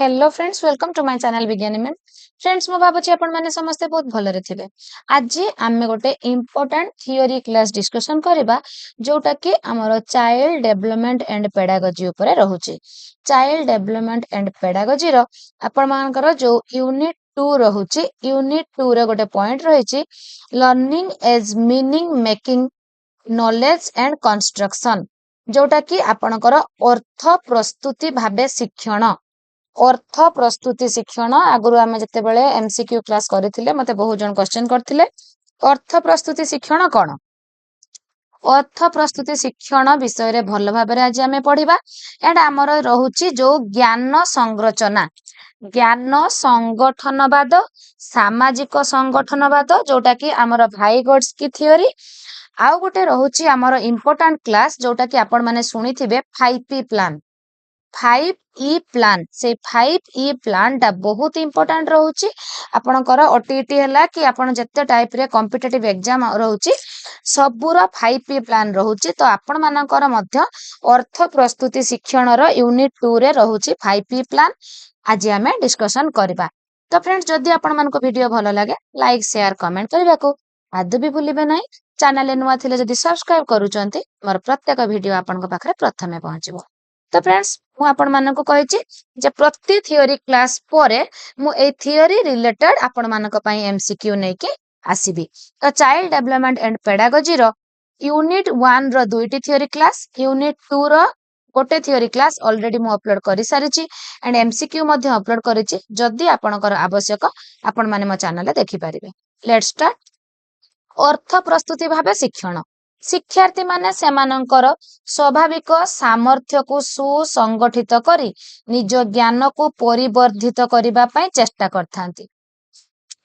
Hello friends, welcome to my channel Vigyani ma'am. Friends, मु भाबुची आपण माने समस्ते बहुत भलरे थिबे। आज आमे गोटे इंपोर्टेंट थियोरी क्लास डिस्कशन करबा जोटा कि हमर चाइल्ड डेवलपमेंट एंड पेडागोजी ऊपर रहूची। चाइल्ड डेवलपमेंट एंड पेडागोजी रो आपण मानकर जो यूनिट 2 रहूची, यूनिट 2 रे गोटे पॉइंट रहिची learning as meaning making knowledge and construction, जोटा कि आपणकर अर्थ प्रस्तुति भाबे शिक्षण। अर्थ प्रस्तुति शिक्षण आगुरु आमे जते बेले एमसीक्यू क्लास करथिले मते बहुत जन क्वेश्चन करथिले। अर्थ प्रस्तुति शिक्षण कोन? अर्थ प्रस्तुति शिक्षण विषय रे भल भाबरे आज आमे पढिबा। एंड हमर रहूची जो ज्ञान संरचना, ज्ञान संगठनवाद, सामाजिक संगठनवाद, जोटा कि हमर भाईगोड्स की थियोरी। आउ गोटे रहूची हमर इंपोर्टेंट क्लास जोटा कि आपण माने सुनिथिबे 5P प्लान। 5E प्लान, से 5E प्लान टा बहुत इंपोर्टेंट रहूची आपणकर ओटीटी हला कि आपण जत्ते टाइप रे कॉम्पिटिटिव एग्जाम रहूची सबुरा 5P प्लान रहूची। तो आपण मानकर मध्य अर्थ प्रस्तुति शिक्षण रो यूनिट 2 रे रहूची 5P प्लान। आज आमे डिस्कशन करबा। तो फ्रेंड्स, जदि आपण मानको वीडियो भलो लागे लाइक शेयर कमेंट करबा को आदु भी भूलिबे नै। चैनल नुआ थिले जदि सब्सक्राइब करूचंती मोर प्रत्येक वीडियो आपनक पाखरे प्रथमे पहुंचबो। तो फ्रेंड्स, मु आपण मानको कहिची जे प्रति थियोरी क्लास परे मु ए थियोरी रिलेटेड आपण मानक पई एमसीक्यू नै के आसीबी। तो चाइल्ड डेवलपमेंट एंड पेडागोजी रो यूनिट 1 रो दुईटी थियोरी क्लास, यूनिट 2 रो गोटे थियोरी क्लास ऑलरेडी मु अपलोड करि सारिची एंड एमसीक्यू मध्ये अपलोड करिची। जदि आपनकर आवश्यक आपण माने मो चैनल देखि परिबे। Let's start. अर्थ प्रस्तुति भाबे शिक्षण। शिक्षार्थी माने सेमानंकर स्वाभाविक सामर्थ्य को सुसंगठित करी निज ज्ञान को परिवर्धित करिबा पई चेष्टा करथांती।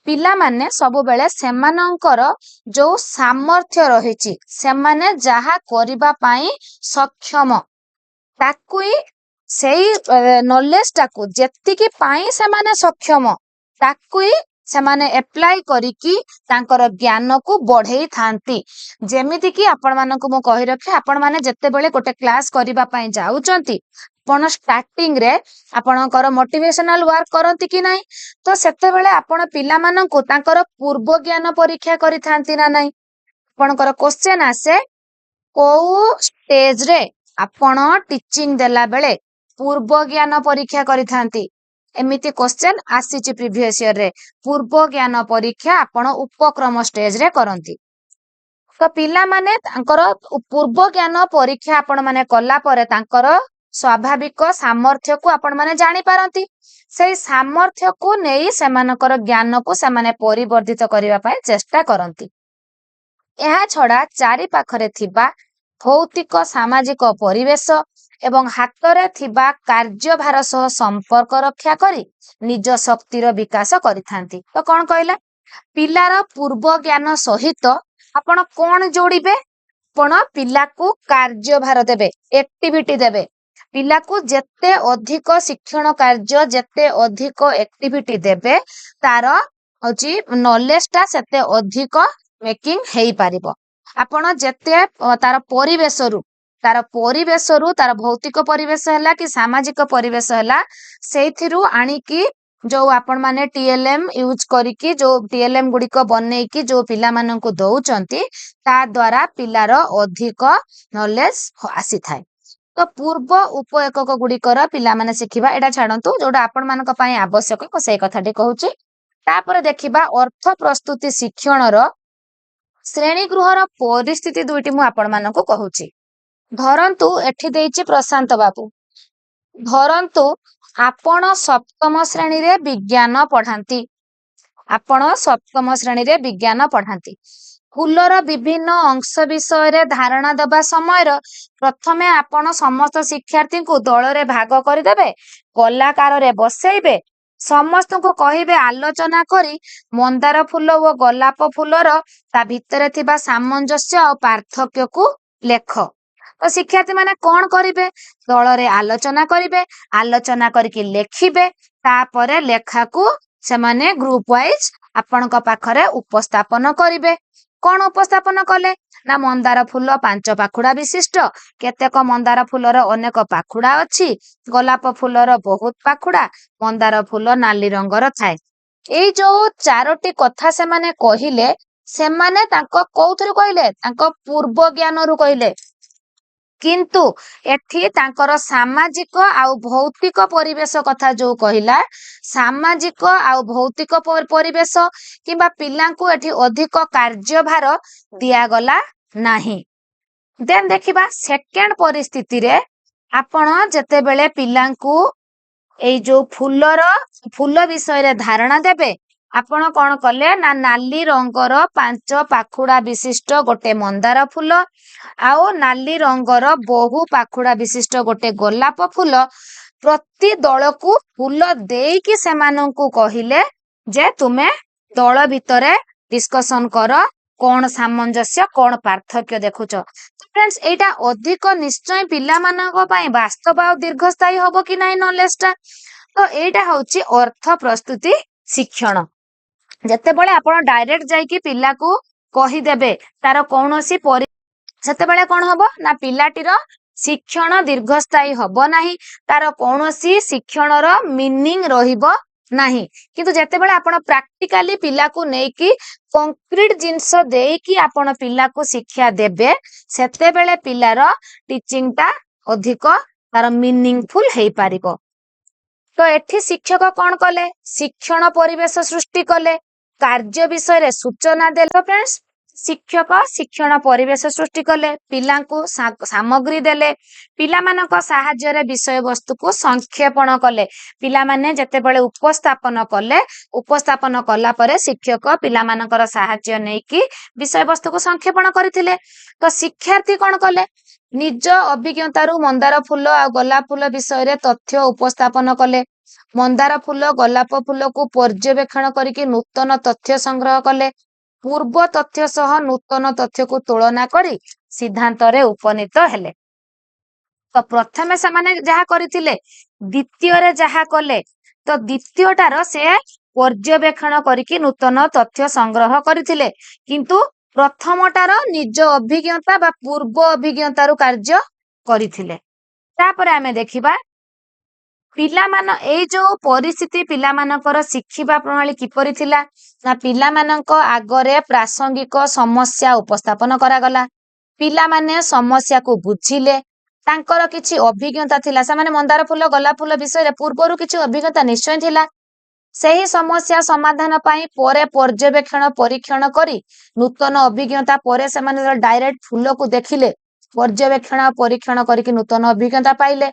पिला माने सबु बेले सेमानंकर जो सामर्थ्य रहिची सेमाने जहा करिबा पई सक्षम ताकुई सेई नॉलेज टाकू जेतिकी पई सेमाने सक्षम ताकुई सेमाने अप्लाई करिकी तांकर ज्ञान को बढ़ेई थांती। जेमिति कि आपण मानको मो कहि रखे, आपण माने जत्ते बेले गोटे क्लास करिबा पई जाउचंती आपण स्टार्टिंग रे आपणकर मोटिवेशनल वर्क करंती कि नाही, तो सेते बेले आपण पिला मानको तांकर पूर्व ज्ञान परीक्षा करि थांती ना नाही। आपणकर क्वेश्चन आसे को स्टेज रे आपण टीचिंग देला बेले पूर्व ज्ञान परीक्षा करि थांती। एमिति क्वेश्चन आसीची प्रीवियस ईयर रे पूर्व ज्ञान परीक्षा आपण उपक्रम स्टेज रे करंती। तो पिला माने तांकर पूर्व ज्ञान परीक्षा आपण माने कला परे तांकर स्वाभाविक सामर्थ्य को आपण माने जानि पारंती। सेई सामर्थ्य को नेई सेमानकर ज्ञान को सेमाने परिवर्धित करिवा पई चेष्टा करंती। एहा छडा चारि पाखरे थिबा भौतिक सामाजिक परिवेश एवं हातरे थिबा कार्यभार सह संपर्क रक्षा करी निज शक्तिर विकास करिथांती। तो कोन कहला, पिलार पूर्व ज्ञान सहित आपण कोन जोड़िबे, आपण पिला को कार्यभार देबे, एक्टिविटी देबे। पिला को जेते अधिक शिक्षण कार्य जेते अधिक एक्टिविटी देबे तार होची नॉलेज ता सेते अधिक मेकिंग हेई पारिबो। आपण जेते तार परिवेशरू तार भौतिक परिवेश हला कि सामाजिक परिवेश हला सेथिरु आनी कि जो आपण माने टीएलएम यूज करिकी जो टीएलएम गुडी को बनै कि जो पिला मानन को दउचंती ता द्वारा पिलार अधिक नॉलेज आसी थाए। तो पूर्व उप एकक गुडी कर पिला माने सिखिबा एडा छाडंतु जोडा आपण मानक पई आवश्यक को सेई कथाटी कहूची। तापर देखिबा अर्थ प्रस्तुति शिक्षण रो श्रेणी गृहर परिस्थिति दुईटी मु आपण मानक कहूची। धरंतु एठी देइची प्रशांत बाबू, धरंतु आपण सप्तम श्रेणी रे विज्ञान पढ़ांती, आपण सप्तम श्रेणी रे विज्ञान पढ़ांती। फूलर विभिन्न अंश विषय रे धारणा दबा समय प्रथमे आपण समस्त शिक्षार्थी को दल रे भाग कर देबे, कलाकार रे बसैबे, समस्त को कहिबे आलोचना करी मंदार फूल और गोलाप फूलर ता भितरे थिबा सामंजस्य और पार्थक्य को लेख। तो शिक्षार्थी माने कौन करिवे, दल रे आलोचना करिवे, आलोचना करके लेखिबे, तापरे लेखा को सेमाने ग्रुप वाइज आपनक पाखरे उपस्थापन करिवे। कौन उपस्थापन कले ना मंदार फूल 5 पाखुड़ा विशिष्ट, केतेक मंदार फूलर अनेक पाखुड़ा अछि, गोलाप फूलर बहुत पाखुड़ा, मंदार फूल नाली रंगर थाए। एई जो 4टी कथा से माने कहिले, सेमाने तांको कोउथरु कहिले तांको पूर्व ज्ञानरु कहिले, किंतु एठी तांकर सामाजिक आउ भौतिक परिवेश कथा जो कहिला, सामाजिक आउ भौतिक परिवेश किंबा पिलांकु एठी अधिक कार्यभार दियागला नाही। देन देखिबा सेकेंड परिस्थिति रे आपण जेतेबेले पिलांकु एई जो फूल विषय रे धारणा देबे, आपण कौन कले ना नाली रंगर 5 पाखुड़ा विशिष्ट गोटे मंदार फूल आउ नाली रंगर बहु पाखुड़ा विशिष्ट गोटे गोलाप फूल प्रति दल को फूल देकी सेमानंकु कहिले जे तुमे दल भितरे डिस्कशन कर कौन सामंजस्य कौन पार्थक्य देखुच। फ्रेंड्स एटा अधिक निश्चय पिला मानक पई वास्तव आ दीर्घस्थायी होबो कि नाही नॉलेजटा। तो एटा होची अर्थ प्रस्तुति शिक्षण। जेतेबेले आपण डायरेक्ट जाईकी पिला को कहि देबे तार कोनोसी सेतेबेले कोन हबो ना पिलाटीर शिक्षण दीर्घस्थायी हबो नाही, तार कोनोसी शिक्षणर मीनिंग रहिबो नाही। किंतु जेतेबेले आपण प्रैक्टिकली पिला को नेकी कंक्रीट जिंस देकी आपण पिला को शिक्षा देबे, सेतेबेले पिलार टीचिंगटा अधिक तार मीनिंगफुल हेई पारिबो। तो एठी शिक्षक कौन कले शिक्षण परिवेश सृष्टि कले, कार्य विषय रे सूचना देले। तो फ्रेंड्स शिक्षक शिक्षण परिवेश सृष्टि कले, पिलांकु सामग्री देले, पिला मानक साहाय्य रे विषय वस्तु को संक्षेपण कले। पिला माने जेतेबेले उपस्थापन कले, उपस्थापन कला परे शिक्षक पिला मानकर साहाय्य नेकी विषय वस्तु को संक्षेपण करथिले। तो शिक्षार्थी कौन कले निज अभिज्ञतारू मंदार फूल आ गोलाप फूल विषय रे तथ्य उपस्थापन कले, मंदार फूल गोलाप फूल को पर्यवेक्षण करके नूतन तथ्य संग्रह कले, पूर्व तथ्य सह नूतन तथ्य को तुलना करी सिद्धांत रे उपनीत हेले। तो प्रथमे से माने जहा करथिले द्वितीय रे जहा कले, तो द्वितीयटार से पर्यवेक्षण करके नूतन तथ्य संग्रह करथिले, किंतु प्रथमटार निज अभिज्ञता बा पूर्व अभिज्ञतारू कार्य करथिले। तापरे आमे देखिबा पिला मान एई जो परिस्थिति पिला मानकर शिखिबा प्रणाली किपरि थिला ना पिला मानक आगरे प्रासंगिक समस्या उपस्थापन करा गला, पिला माने समस्या को बुझिले, तांकर किछि अभिज्ञता थिला, से माने मंदार फूल गोलाप फूल विषय रे पूर्वरु किछि अभिज्ञता निश्चय थिला, सही समस्या समाधान पाई परे पर्यवेक्षण परीक्षण करी नूतन अभिज्ञता परे से माने डायरेक्ट फूल को देखिले, पर्यवेक्षण परीक्षण करके नूतन अभिज्ञता पाइले,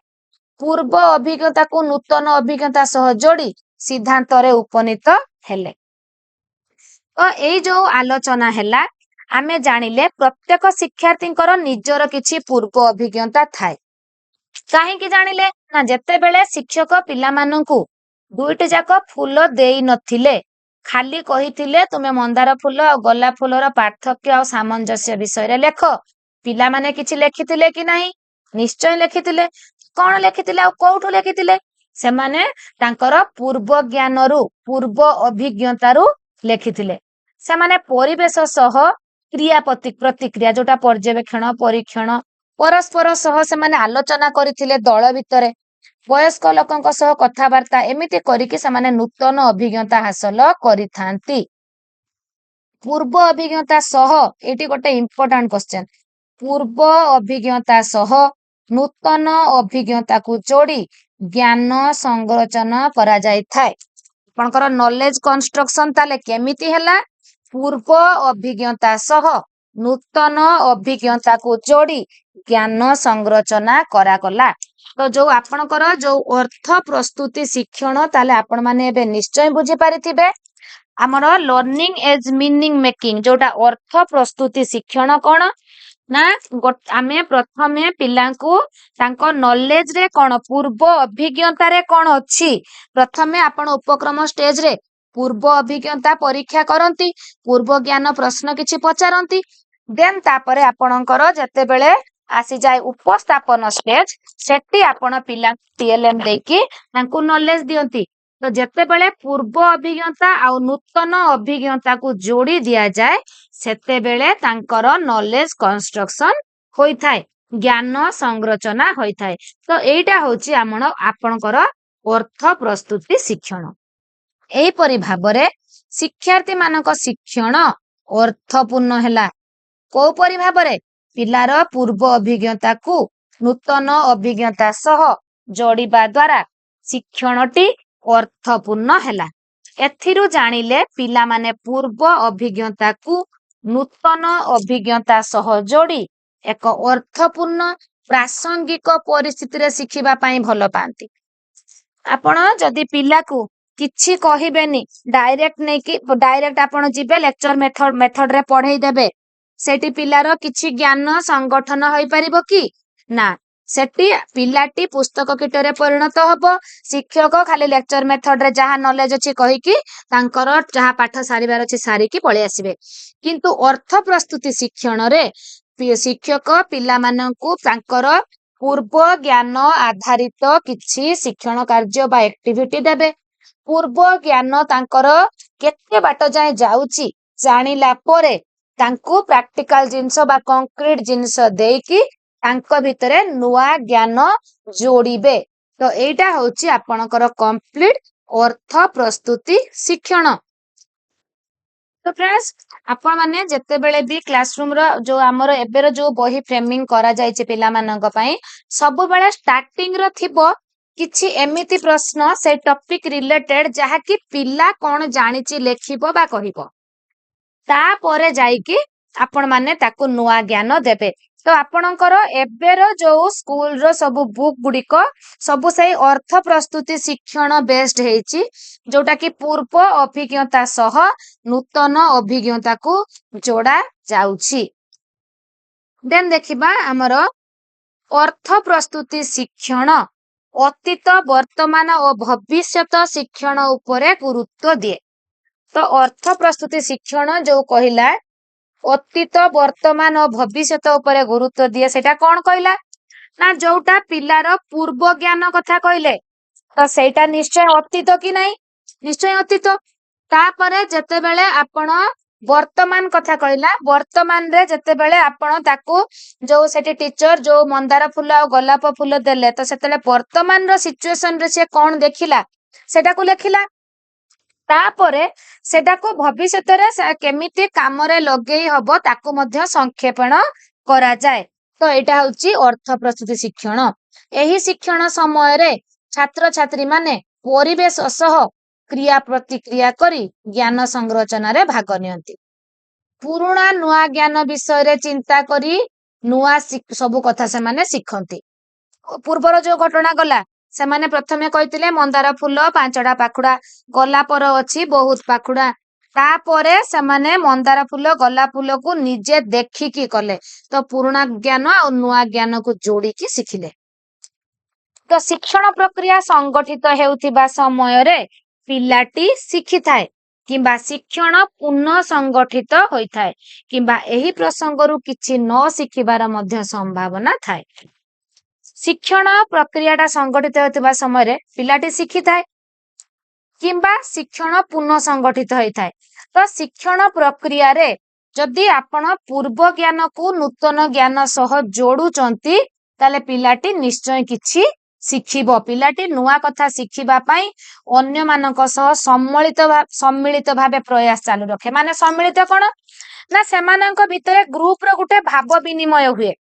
पूर्व अभिज्ञता को नूतन अभिज्ञता सह जोड़ी सिद्धांत रे उपनीत हेले। तो एई जो आलोचना हेला आमे जानिले प्रत्येक शिक्षार्थींकर निजर किछि पूर्व अभिज्ञता थाए। काहे कि जानिले ना जेते बेले शिक्षक पिला माननकु दुईटी जाक फूल देई नथिले, खाली कहिथिले तुमे मंदार फूल और गोलाप फूलर पार्थक्य और सामंजस्य विषय रे लेख, पिला माने किछि लेखिथिले कि नाही निश्चय लेखिथिले। कौन लेखिथिले और कोठु लेखिथिले से माने तांकर पूर्व ज्ञानरू पूर्व अभिज्ञतारू लेखिथिले। से माने परिवेश सह क्रिया प्रतिक्रिया जोटा पर्यवेक्षण परीक्षण परस्पर सह से माने आलोचना करथिले दल भितरे, वयस्क लोकंक सह कथावार्ता एमिति करिकि से माने नूतन अभिज्ञता हासिल करिथांती। पूर्व अभिज्ञता सह एटी गोटे इंपोर्टेंट क्वेश्चन, पूर्व अभिज्ञता सह नूतन अभिज्ञता को जोड़ी ज्ञान संरचन करा जाय थाए। आपनकर नॉलेज कंस्ट्रक्शन ताले केमिति हैला, पूर्व अभिज्ञता सह नूतन अभिज्ञता को जोड़ी ज्ञान संरचना करा गला। तो जो आपनकर जो अर्थ प्रस्तुति शिक्षण ताले आपण माने एबे निश्चय बुझी पारिथिबे हमर लर्निंग एज मीनिंग मेकिंग जोटा अर्थ प्रस्तुति शिक्षण कोन ना आमे प्रथमे पिलांकु तांको नॉलेज रे कोन पूर्व अभिज्ञता रे कोन अछि प्रथमे आपण उपक्रम स्टेज रे पूर्व अभिज्ञता परीक्षा करंती, पूर्व ज्ञान प्रश्न किछि पचारंती, देन तापरे आपणकर जते बेले आसी जाय उपस्थापन स्टेज सेठी आपण पिला टीएलएम देकी तांकु नॉलेज दियंती तो जेतेबेले पूर्व अभिज्ञता आउ नूतन अभिज्ञता को जोड़ी दिया जाए सेतेबेले तांकर नॉलेज कंस्ट्रक्शन होई थाए, ज्ञान संरचना होई थाए। तो एटा होची आपणकर अर्थ प्रस्तुति शिक्षण। एहीपरि भाबरे शिक्षार्थी मानक शिक्षण अर्थपूर्ण हैला। को परि भाबरे पिलार पूर्व अभिज्ञता को नूतन अभिज्ञता सह जोड़िबा द्वारा शिक्षणटी अर्थपूर्ण हैला। एथिरु जानिले पिला माने पूर्व अभिज्ञता को नूतन अभिज्ञता सह जोड़ी एक अर्थपूर्ण प्रासंगिक परिस्थिति रे शिखिबा पई भल पांती। आपण जदि पिला को किछि कहिबेनी डायरेक्ट आपण जिबे लेक्चर मेथड रे पढ़ाई देबे सेठी पिलार किछि ज्ञान संगठन होई परिबो कि ना, सेठी पिलाटी पुस्तक कीटरे परिणत हबो। शिक्षक खाली लेक्चर मेथड रे जहा नॉलेज अछि कहि कि तांकर जहा पाठ सारिबार अछि सारी कि पळि आसीबे। किंतु अर्थ प्रस्तुति शिक्षण रे शिक्षक पिला माननकु तांकर पूर्व ज्ञान आधारित किछि शिक्षण कार्य बा एक्टिविटी देबे। पूर्व ज्ञान तांकर केते बाट जाय जाउची जानिला परे तांकु प्रैक्टिकल जिंस बा कंक्रीट जिंस देकी तांको भितरे नुआ ज्ञान जोड़िबे। तो एटा होची आपणकर कंप्लीट अर्थ प्रस्तुति शिक्षण। तो फ्रेंड्स आपण माने जते बेले भी क्लासरूम रो जो हमर एबेर जो बही फ्रेमिंग करा जायछि पिला मानक पई सब बेले स्टार्टिंग रो थिबो किछि एमिति प्रश्न से टॉपिक रिलेटेड जहा कि पिला कोन जानिछि लेखिबो बा कहिबो तापरे जाइकी आपण माने ताकू नुआ ज्ञान देबे। तो आपणकर एबेर जो स्कूल रो सब बुक गुडिको सब सही अर्थ प्रस्तुति शिक्षण बेस्ड हेछि जोटा कि पूर्व अभिज्ञता सह नूतन अभिज्ञता को जोड़ा जाउछि। देन देखिबा हमर अर्थ प्रस्तुति शिक्षण अतीत वर्तमान और भविष्यत शिक्षण उपरे गुरुत्व दिए। तो अर्थ प्रस्तुति शिक्षण जो कहिला अतीत वर्तमान और भविष्यत उपरे गुरुत्व दिए सेटा कोन कहिला ना जोटा पिलार पूर्व ज्ञान कथा कहिले तो सेटा निश्चय अतीत कि नहीं, निश्चय अतीत। तापरे जते बेले आपण वर्तमान कथा कहिला वर्तमान रे जते बेले आपण ताकू जो सेठी टीचर जो मंदार फूल और गोलाप फूल देले तो सेतेले वर्तमान रो सिचुएशन रे से कोन देखिला सेटा को लेखिला। तापरे सेटा को भविष्यत रे केमिति काम रे लगेई हबो ताकू मध्य संक्षेपण करा जाए। तो एटा होची अर्थ प्रस्तुति शिक्षण। एही शिक्षण समय रे छात्र छात्री माने परिवेश सह क्रिया प्रतिक्रिया करी ज्ञान संरचना रे भाग नियंती। पुराना नुआ ज्ञान विषय रे चिंता करी नुआ सब कथा से माने शिखंती। पूर्वर जो घटना गला से माने प्रथमे कहितिले मंदार फूल पांचटा पाखुडा गोलापर अछि बहुत पाखुडा तापरे से माने मंदार फूल गोलाप फूल को निजे देखिकी कले तो पुराना ज्ञान और नुआ ज्ञान को जोड़ी की शिखिले। तो शिक्षण प्रक्रिया संगठित हेउथिबा समय रे पिलाटी शिखि थाए किंबा शिक्षण पुनः संगठित होई थाए किंबा एही प्रसंगरु किछि न शिखिबार मध्य संभावना थाए। शिक्षण प्रक्रियाटा संगठित होतिबा समय रे पिलाटी शिखि थाए किंबा शिक्षण पुनः संगठित होई थाए। तो शिक्षण प्रक्रिया रे जदि आपण पूर्व ज्ञान को नूतन ज्ञान सह जोडुचंती ताले पिलाटी निश्चय किछि शिखिबो। पिलाटी नुआ कथा शिखिबा पई अन्य मानक सह सम्मिलित भाबे प्रयास चालू रखे। माने सम्मिलित कोन ना सेमानंक भितरे ग्रुप रो गुटे भाव विनिमय हुए।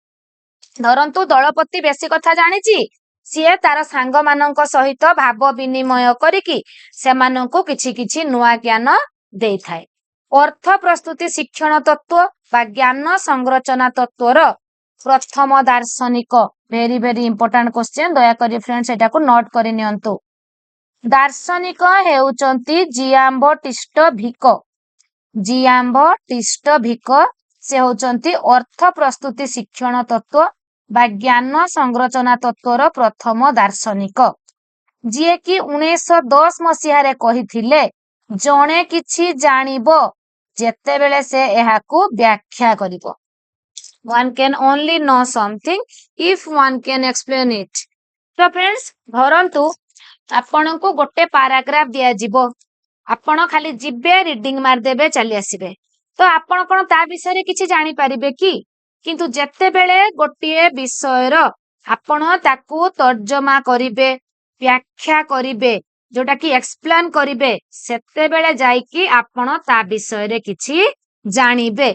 धरंतु दलपति बेसी कथा जानिची सीए तार सांग मानक सहित भाव विनिमय करिकी सेमानंकु किछि किछि नुआ ज्ञान देई थाए। अर्थ प्रस्तुति शिक्षण तत्व बा ज्ञान संरचना तत्वर प्रथम दार्शनिक वेरी वेरी इंपोर्टेंट क्वेश्चन दया करी फ्रेंड्स एटा को नोट करि नियंतु। दार्शनिक हेउचंती जियाम्बटिस्ट भिको। जियाम्बटिस्ट भिको से होचंती अर्थ प्रस्तुति शिक्षण तत्व बा ज्ञान संरचना तत्वर प्रथम दार्शनिक जिए कि 1910 मसीह रे कहिथिले जणे किछि जानिबो जेतेबेले से एहाकू व्याख्या करिवो। One can only know something if one can explain it. तो फ्रेंड्स धरंतु ଆପଣଙ୍କୁ ଗୋଟେ ପାରାଗ୍ରାଫ ଦିଆଯିବ, ଆପଣ ଖାଲି ଯିବେ ରିଡିଂ ମାରିଦେବେ ଚାଲି ଆସିବେ। ତ ଆପଣ କଣ ତା ବିଷୟରେ କିଛି ଜାଣିପାରିବେ କି? କିନ୍ତୁ ଯେତେବେଳେ ଗୋଟିଏ ବିଷୟର ଆପଣ ତାକୁ ତର୍ଜମା କରିବେ, ବ୍ୟାଖ୍ୟା କରିବେ, ଯୋଉଟା କି ଏକ୍ସପ୍ଲେନ କରିବେ, ସେତେବେଳେ ଯାଇକି ଆପଣ ତା ବିଷୟରେ କିଛି ଜାଣିବେ।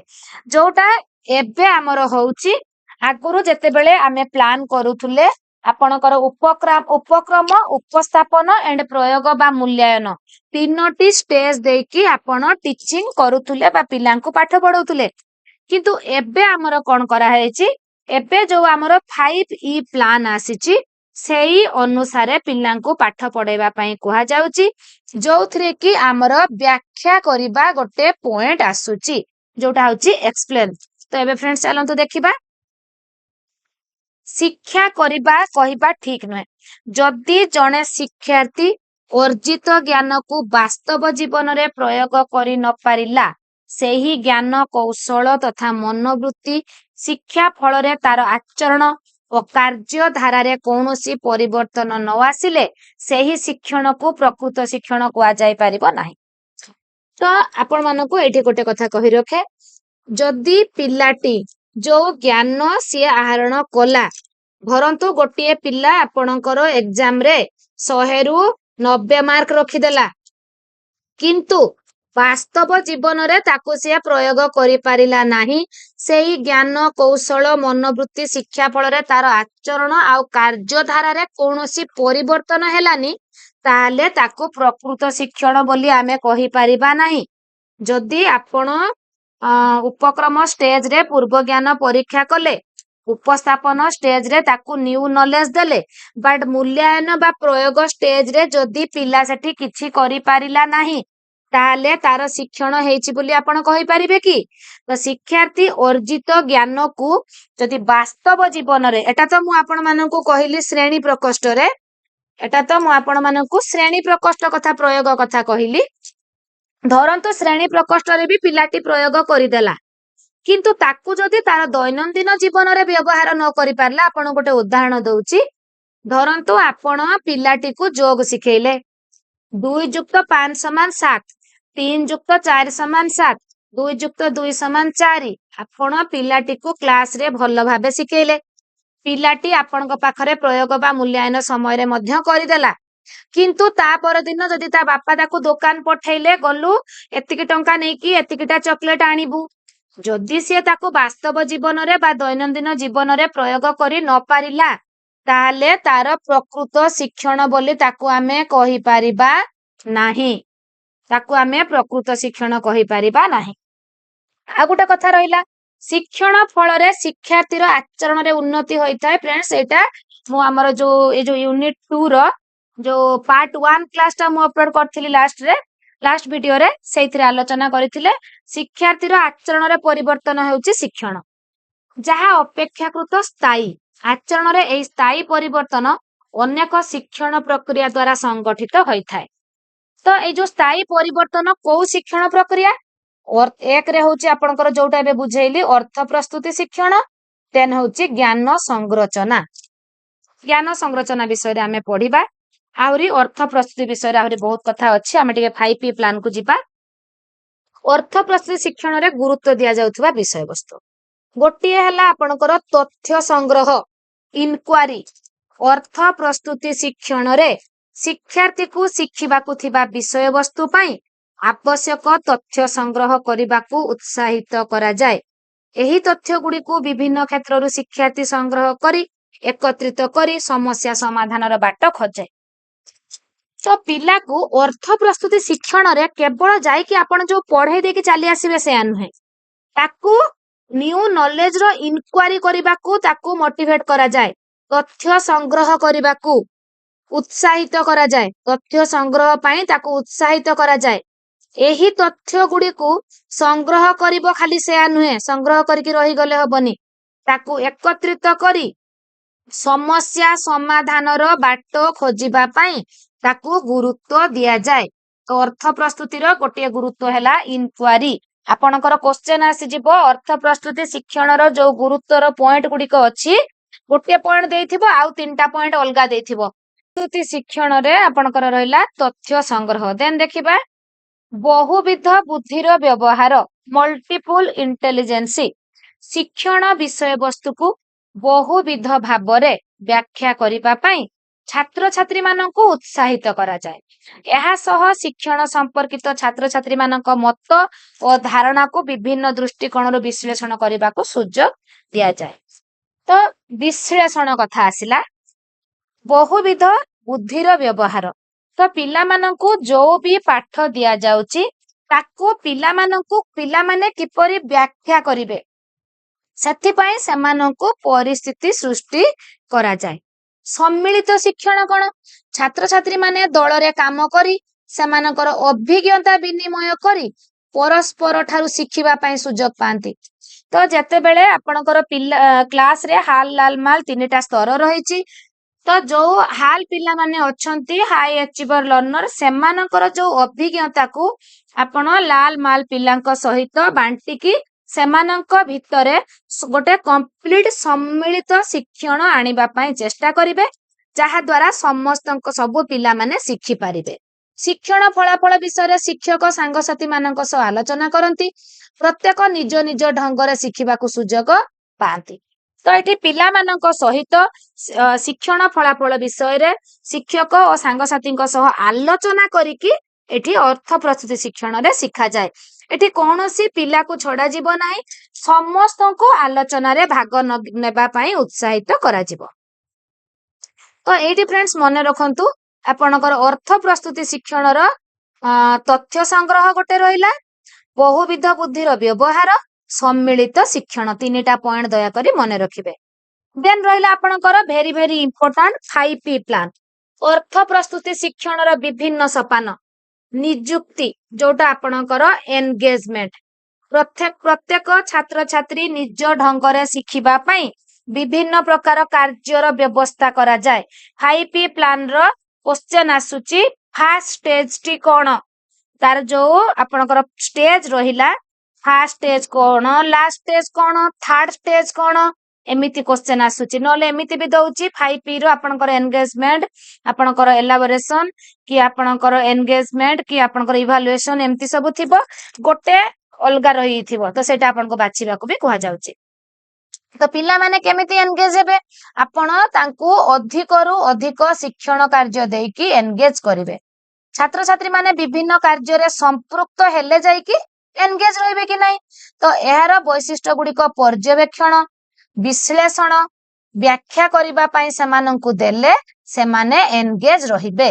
ଯୋଉଟା ଏବେ ଆମର ହଉଛି, ଆଗରୁ ଯେତେବେଳେ ଆମେ ପ୍ଲାନ କରୁଥିଲେ ଆପଣଙ୍କର ଉପକ୍ରମ, ଉପସ୍ଥାପନ ଏଣ୍ଡ ପ୍ରୟୋଗ ବା ମୂଲ୍ୟାୟନ ତିନୋଟି ଷ୍ଟେଜ ଦେଇକି ଆପଣ ଟିଚିଂ କରୁଥିଲେ ବା ପିଲାଙ୍କୁ ପାଠ ପଢଉଥିଲେ। କିନ୍ତୁ ଏବେ ଆମର କଣ କରାହେଇଛି, ଏବେ ଯୋଉ ଆମର 5E ପ୍ଲାନ୍ ଆସିଛି, ସେଇ ଅନୁସାରେ ପିଲାଙ୍କୁ ପାଠ ପଢେଇବା ପାଇଁ କୁହାଯାଉଛି, ଯୋଉଥିରେ କି ଆମର ବ୍ୟାଖ୍ୟା କରିବା ଗୋଟେ ପଏଣ୍ଟ ଆସୁଛି, ଯୋଉଟା ହଉଛି ଏକ୍ସପ୍ଲେନ। ତ ଏବେ ଫ୍ରେଣ୍ଡସ୍ ଚାଲନ୍ତୁ ଦେଖିବା। ଶିକ୍ଷା କରିବା କହିବା ଠିକ ନୁହେଁ। ଯଦି ଜଣେ ଶିକ୍ଷାର୍ଥୀ ଅର୍ଜିତ ଜ୍ଞାନକୁ ବାସ୍ତବ ଜୀବନରେ ପ୍ରୟୋଗ କରି ନ ପାରିଲା, ସେହି ଜ୍ଞାନ କୌଶଳ ତଥା ମନୋବୃତ୍ତି ଶିକ୍ଷା ଫଳରେ ତାର ଆଚରଣ ଓ କାର୍ଯ୍ୟ ଧାରାରେ କୌଣସି ପରିବର୍ତ୍ତନ ନ ଆସିଲେ ସେହି ଶିକ୍ଷଣକୁ ପ୍ରକୃତ ଶିକ୍ଷଣ କୁହାଯାଇ ପାରିବ ନାହିଁ। ତ ଆପଣ ମାନଙ୍କୁ ଏଇଠି ଗୋଟେ କଥା କହି ରଖେ, ଯଦି ପିଲାଟି ଯୋଉ ଜ୍ଞାନ ସିଏ ଆହରଣ କଲା, ଧରନ୍ତୁ ଗୋଟିଏ ପିଲା ଆପଣଙ୍କର ଏକ୍ସାମରେ 100ରୁ 90 ମାର୍କ ରଖିଦେଲା, କିନ୍ତୁ ବାସ୍ତବ ଜୀବନରେ ତାକୁ ସିଏ ପ୍ରୟୋଗ କରିପାରିଲା ନାହିଁ, ସେଇ ଜ୍ଞାନ କୌଶଳ ମନୋବୃତ୍ତି ଶିକ୍ଷା ଫଳରେ ତାର ଆଚରଣ ଆଉ କାର୍ଯ୍ୟଧାରାରେ କୌଣସି ପରିବର୍ତ୍ତନ ହେଲାନି, ତାହେଲେ ତାକୁ ପ୍ରକୃତ ଶିକ୍ଷଣ ବୋଲି ଆମେ କହିପାରିବା ନାହିଁ। ଯଦି ଆପଣ ଉପକ୍ରମ ଷ୍ଟେଜରେ ପୂର୍ବ ଜ୍ଞାନ ପରୀକ୍ଷା କଲେ, ଉପସ୍ଥାପନ ଷ୍ଟେଜରେ ତାକୁ ନ୍ୟୁ ନଲେଜ ଦେଲେ, ବଟ୍ ମୂଲ୍ୟାୟନ ବା ପ୍ରୟୋଗ ଷ୍ଟେଜରେ ଯଦି ପିଲା ସେଠି କିଛି କରିପାରିଲା ନାହିଁ, ତାହେଲେ ତାର ଶିକ୍ଷଣ ହେଇଛି ବୋଲି ଆପଣ କହିପାରିବେ କି? ତ ଶିକ୍ଷାର୍ଥୀ ଅର୍ଜିତ ଜ୍ଞାନକୁ ଯଦି ବାସ୍ତବ ଜୀବନରେ, ଏଟା ତ ମୁଁ ଆପଣ ମାନଙ୍କୁ କହିଲି ଶ୍ରେଣୀ ପ୍ରକୋଷ୍ଠରେ, ଶ୍ରେଣୀ ପ୍ରକୋଷ୍ଠ କଥା, ପ୍ରୟୋଗ କଥା କହିଲି। ଧରନ୍ତୁ ଶ୍ରେଣୀ ପ୍ରକୋଷ୍ଠରେ ବି ପିଲାଟି ପ୍ରୟୋଗ କରିଦେଲା, କିନ୍ତୁ ତାକୁ ଯଦି ତାର ଦୈନନ୍ଦିନ ଜୀବନରେ ବ୍ୟବହାର ନ କରିପାରିଲା, ଆପଣ ଗୋଟେ ଉଦାହରଣ ଦଉଛି। ଧରନ୍ତୁ ଆପଣ ପିଲାଟିକୁ ଯୋଗ ଶିଖେଇଲେ, 2 + 5 = 7, 3 + 4 = 7, 2 + 2 = 4। ଆପଣ ପିଲାଟିକୁ କ୍ଲାସରେ ଭଲ ଭାବେ ଶିଖେଇଲେ, ପିଲାଟି ଆପଣଙ୍କ ପାଖରେ ପ୍ରୟୋଗ ବା ମୂଲ୍ୟାୟନ ସମୟରେ ମଧ୍ୟ କରିଦେଲା, କିନ୍ତୁ ତା ପରଦିନ ଯଦି ତା ବାପା ତାକୁ ଦୋକାନ ପଠେଇଲେ, ଗଲୁ ଏତିକି ଟଙ୍କା ନେଇକି ଏତିକିଟା ଚକୋଲେଟ ଆଣିବୁ, ଯଦି ସିଏ ତାକୁ ବାସ୍ତବ ଜୀବନରେ ବା ଦୈନନ୍ଦିନ ଜୀବନରେ ପ୍ରୟୋଗ କରି ନ ପାରିଲା, ତାହେଲେ ତାର ପ୍ରକୃତ ଶିକ୍ଷଣ ବୋଲି ତାକୁ ଆମେ କହିପାରିବା ନାହିଁ। କହିପାରିବା ନାହିଁ। ଆଉ ଗୋଟେ କଥା ରହିଲା, ଶିକ୍ଷଣ ଫଳରେ ଶିକ୍ଷାର୍ଥୀର ଆଚରଣରେ ଉନ୍ନତି ହୋଇଥାଏ। ଫ୍ରେଣ୍ଡସ୍, ଏଇଟା ମୁଁ ଆମର ଏଇ ଯୋଉ ୟୁନିଟ 2 ର ଯୋଉ ପାର୍ଟ 1 କ୍ଲାସଟା ମୁଁ ଅପଲୋଡ କରିଥିଲି ଲାଷ୍ଟ ଭିଡିଓରେ, ସେଇଥିରେ ଆଲୋଚନା କରିଥିଲେ। ଶିକ୍ଷାର୍ଥୀର ଆଚରଣରେ ପରିବର୍ତ୍ତନ ହେଉଛି ଶିକ୍ଷଣ, ଯାହା ଅପେକ୍ଷାକୃତ ସ୍ଥାୟୀ। ଆଚରଣରେ ଏହି ସ୍ଥାୟୀ ପରିବର୍ତ୍ତନ ଅନେକ ଶିକ୍ଷଣ ପ୍ରକ୍ରିୟା ଦ୍ୱାରା ସଂଗଠିତ ହୋଇଥାଏ। ତ ଏଇ ଯୋଉ ସ୍ଥାୟୀ ପରିବର୍ତ୍ତନ କୋଉ ଶିକ୍ଷଣ ପ୍ରକ୍ରିୟା? ଏକରେ ହଉଛି ଆପଣଙ୍କର ଯୋଉଟା ଏବେ ବୁଝେଇଲି ଅର୍ଥ ପ୍ରସ୍ତୁତି ଶିକ୍ଷଣ, ଦେନ୍ ହଉଛି ଜ୍ଞାନ ସଂରଚନା। ଜ୍ଞାନ ସଂରଚନା ବିଷୟରେ ଆମେ ପଢିବା, ଆହୁରି ଅର୍ଥ ପ୍ରସ୍ତୁତି ବିଷୟରେ ଆହୁରି ବହୁତ କଥା ଅଛି। ଆମେ ଟିକେ 5P ପ୍ଲାନ୍ କୁ ଯିବା। ଅର୍ଥ ପ୍ରସ୍ତୁତି ଶିକ୍ଷଣରେ ଗୁରୁତ୍ୱ ଦିଆଯାଉଥିବା ବିଷୟବସ୍ତୁ, ଗୋଟିଏ ହେଲା ଆପଣଙ୍କର ତଥ୍ୟ ସଂଗ୍ରହ, ଇନକ୍ୱାରି। ଅର୍ଥ ପ୍ରସ୍ତୁତି ଶିକ୍ଷଣରେ ଶିକ୍ଷାର୍ଥୀକୁ ଶିଖିବାକୁ ଥିବା ବିଷୟବସ୍ତୁ ପାଇଁ ଆବଶ୍ୟକ ତଥ୍ୟ ସଂଗ୍ରହ କରିବାକୁ ଉତ୍ସାହିତ କରାଯାଏ। ଏହି ତଥ୍ୟ ଗୁଡିକୁ ବିଭିନ୍ନ କ୍ଷେତ୍ରରୁ ଶିକ୍ଷାର୍ଥୀ ସଂଗ୍ରହ କରି ଏକତ୍ରିତ କରି ସମସ୍ୟା ସମାଧାନର ବାଟ ଖୋଜେ। ତ ପିଲାକୁ ଅର୍ଥ ପ୍ରସ୍ତୁତି ଶିକ୍ଷଣରେ କେବଳ ଯାଇକି ଆପଣ ଯୋଉ ପଢେଇ ଦେଇକି ଚାଲି ଆସିବେ ସେୟା ନୁହେଁ, ତାକୁ ନ୍ୟୁ ନଲେଜ ର ଇନକ୍ୱାରି କରିବାକୁ ତାକୁ ମୋଟିଭେଟ କରାଯାଏ, ତଥ୍ୟ ସଂଗ୍ରହ କରିବାକୁ ଉତ୍ସାହିତ କରାଯାଏ, ତଥ୍ୟ ସଂଗ୍ରହ ପାଇଁ ତାକୁ ଉତ୍ସାହିତ କରାଯାଏ। ଏହି ତଥ୍ୟ ଗୁଡିକୁ ସଂଗ୍ରହ କରିବ, ଖାଲି ସେୟା ନୁହେଁ, ସଂଗ୍ରହ କରିକି ରହିଗଲେ ହବନି, ତାକୁ ଏକତ୍ରିତ କରି ସମସ୍ୟା ସମାଧାନର ବାଟ ଖୋଜିବା ପାଇଁ ତାକୁ ଗୁରୁତ୍ୱ ଦିଆଯାଏ। ତ ଅର୍ଥ ପ୍ରସ୍ତୁତିର ଗୋଟିଏ ଗୁରୁତ୍ୱ ହେଲା ଇନକ୍ୱାରି। ଆପଣଙ୍କର କ୍ୱେଶ୍ଚେନ ଆସିଯିବ, ଅର୍ଥ ପ୍ରସ୍ତୁତି ଶିକ୍ଷଣର ଯୋଉ ଗୁରୁତ୍ୱର ପଏଣ୍ଟ ଗୁଡିକ ଅଛି, ଗୋଟିଏ ପଏଣ୍ଟ ଦେଇଥିବ ଆଉ 3ଟା ପଏଣ୍ଟ ଅଲଗା ଦେଇଥିବ, ପ୍ରସ୍ତୁତି ଶିକ୍ଷଣରେ ଆପଣଙ୍କର ରହିଲା ତଥ୍ୟ ସଂଗ୍ରହ। ଦେନ୍ ଦେଖିବା ବହୁବିଧ ବୁଦ୍ଧିର ବ୍ୟବହାର, ମଲ୍ଟିପୁଲ ଇଣ୍ଟେଲିଜେନ୍ସି। ଶିକ୍ଷଣ ବିଷୟବସ୍ତୁକୁ ବହୁବିଧ ଭାବରେ ବ୍ୟାଖ୍ୟା କରିବା ପାଇଁ ଛାତ୍ରଛାତ୍ରୀମାନଙ୍କୁ ଉତ୍ସାହିତ କରାଯାଏ। ଏହା ସହ ଶିକ୍ଷଣ ସମ୍ପର୍କିତ ଛାତ୍ରଛାତ୍ରୀମାନଙ୍କ ମତ ଓ ଧାରଣାକୁ ବିଭିନ୍ନ ଦୃଷ୍ଟିକୋଣରୁ ବିଶ୍ଳେଷଣ କରିବାକୁ ସୁଯୋଗ ଦିଆଯାଏ। ତ ବିଶ୍ଳେଷଣ କଥା ଆସିଲା, ବହୁବିଧ ବୁଦ୍ଧିର ବ୍ୟବହାର। ତ ପିଲାମାନଙ୍କୁ ଯୋଉ ବି ପାଠ ଦିଆଯାଉଛି ତାକୁ ପିଲାମାନେ କିପରି ବ୍ୟାଖ୍ୟା କରିବେ, ସେଥିପାଇଁ ସେମାନଙ୍କୁ ପରିସ୍ଥିତି ସୃଷ୍ଟି କରାଯାଏ। ସମ୍ମିଳିତ ଶିକ୍ଷଣ କଣ? ଛାତ୍ରଛାତ୍ରୀ ମାନେ ଦଳରେ କାମ କରି ସେମାନଙ୍କର ଅଭିଜ୍ଞତା ବିନିମୟ କରି ପରସ୍ପର ଠାରୁ ଶିଖିବା ପାଇଁ ସୁଯୋଗ ପାଆନ୍ତି। ତ ଯେତେବେଳେ ଆପଣଙ୍କର କ୍ଲାସରେ ହାଲ ଲାଲ ମାଲ 3ଟା ସ୍ତର ରହିଛି, ତ ଯୋଉ ହାଲ ପିଲାମାନେ ଅଛନ୍ତି ହାଇ ଆଚିଭର ଲର୍ଣ୍ଣର, ସେମାନଙ୍କର ଯୋଉ ଅଭିଜ୍ଞତାକୁ ଆପଣ ଲାଲ ମାଲ ପିଲାଙ୍କ ସହିତ ବାଣ୍ଟିକି ସେମାନଙ୍କ ଭିତରେ ଗୋଟେ କମ୍ପ୍ଲିଟ ସମ୍ମିଳିତ ଶିକ୍ଷଣ ଆଣିବା ପାଇଁ ଚେଷ୍ଟା କରିବେ, ଯାହା ଦ୍ୱାରା ସବୁ ପିଲାମାନେ ଶିଖିପାରିବେ। ଶିକ୍ଷଣ ଫଳାଫଳ ବିଷୟରେ ଶିକ୍ଷକ ସାଙ୍ଗସାଥୀ ମାନଙ୍କ ସହ ଆଲୋଚନା କରନ୍ତି। ପ୍ରତ୍ୟେକ ନିଜ ନିଜ ଢଙ୍ଗରେ ଶିଖିବାକୁ ସୁଯୋଗ ପାଆନ୍ତି। ତ ଏଠି ପିଲାମାନଙ୍କ ସହିତ ଶିକ୍ଷଣ ଫଳାଫଳ ବିଷୟରେ ଶିକ୍ଷକ ଓ ସାଙ୍ଗସାଥୀଙ୍କ ସହ ଆଲୋଚନା କରିକି ଏଠି ଅର୍ଥ ପ୍ରସ୍ତୁତି ଶିକ୍ଷଣରେ ଶିଖାଯାଏ। ଏଠି କୌଣସି ପିଲାକୁ ଛଡାଯିବ ନାହିଁ, ସମସ୍ତଙ୍କୁ ଆଲୋଚନାରେ ଭାଗ ନେବା ପାଇଁ ଉତ୍ସାହିତ କରାଯିବ। ତ ଏଇଠି ଫ୍ରେଣ୍ଡସ୍ ମନେ ରଖନ୍ତୁ, ଆପଣଙ୍କର ଅର୍ଥ ପ୍ରସ୍ତୁତି ଶିକ୍ଷଣର ତଥ୍ୟ ସଂଗ୍ରହ ଗୋଟେ ରହିଲା, ବହୁବିଧ ବୁଦ୍ଧିର ବ୍ୟବହାର, ସମ୍ମିଳିତ ଶିକ୍ଷଣ, 3ଟା ପଏଣ୍ଟ ଦୟାକରି ମନେ ରଖିବେ। ଦେନ୍ ରହିଲା ଆପଣଙ୍କର ଭେରି ଇମ୍ପୋର୍ଟାଣ୍ଟ 5P ପ୍ଲାନ୍। ଅର୍ଥ ପ୍ରସ୍ତୁତି ଶିକ୍ଷଣର ବିଭିନ୍ନ ସୋପାନ। ନିଯୁକ୍ତି, ଯୋଉଟା ଆପଣଙ୍କର ଏନଗେଜମେଣ୍ଟ। ପ୍ରତ୍ୟେକ ଛାତ୍ରଛାତ୍ରୀ ନିଜ ଢଙ୍ଗରେ ଶିଖିବା ପାଇଁ ବିଭିନ୍ନ ପ୍ରକାର କାର୍ଯ୍ୟର ବ୍ୟବସ୍ଥା କରାଯାଏ। 5P ପ୍ଲାନର କ୍ୱେଶ୍ଚନ ଆସୁଛି, ଫାର୍ଷ୍ଟ ଷ୍ଟେଜଟି କଣ? ତାର ଯୋଉ ଆପଣଙ୍କର ଷ୍ଟେଜ ରହିଲା, ଫାର୍ଷ୍ଟ ଷ୍ଟେଜ କଣ, ଲାଷ୍ଟ ଷ୍ଟେଜ କଣ, ଥାର୍ଡ ଷ୍ଟେଜ କଣ, ଏମିତି କ୍ୱେଶ୍ଚନ ଆସୁଛି। ନହେଲେ ଏମିତି ବି ଦଉଛି 5P ର ଆପଣଙ୍କର ଏନଗେଜମେଣ୍ଟ, ଆପଣଙ୍କର ଏଲାବୋରେସନ, କି ଆପଣଙ୍କର ଏନଗେଜମେଣ୍ଟ, କି ଆପଣଙ୍କର ଇଭାଲୁଏସନ, ଏମିତି ସବୁ ଥିବ, ଗୋଟେ ଅଲଗା ରହିଥିବ। ତ ସେଇଟା ଆପଣଙ୍କୁ ବାଛିବାକୁ ବି କୁହାଯାଉଛି। ତ ପିଲାମାନେ କେମିତି ଏନଗେଜ ହେବେ? ଆପଣ ତାଙ୍କୁ ଅଧିକରୁ ଅଧିକ ଶିକ୍ଷଣ କାର୍ଯ୍ୟ ଦେଇକି ଏନଗେଜ କରିବେ। ଛାତ୍ରଛାତ୍ରୀ ମାନେ ବିଭିନ୍ନ କାର୍ଯ୍ୟରେ ସମ୍ପୃକ୍ତ ହେଲେ ଯାଇକି ଏନଗେଜ ରହିବେ କି ନାହିଁ। ତ ଏହାର ବୈଶିଷ୍ଟ୍ୟ ଗୁଡିକ ପର୍ଯ୍ୟବେକ୍ଷଣ, ବିଶ୍ଳେଷଣ, ବ୍ୟାଖ୍ୟା କରିବା ପାଇଁ ସେମାନଙ୍କୁ ଦେଲେ ସେମାନେ ଏନଗେଜ ରହିବେ।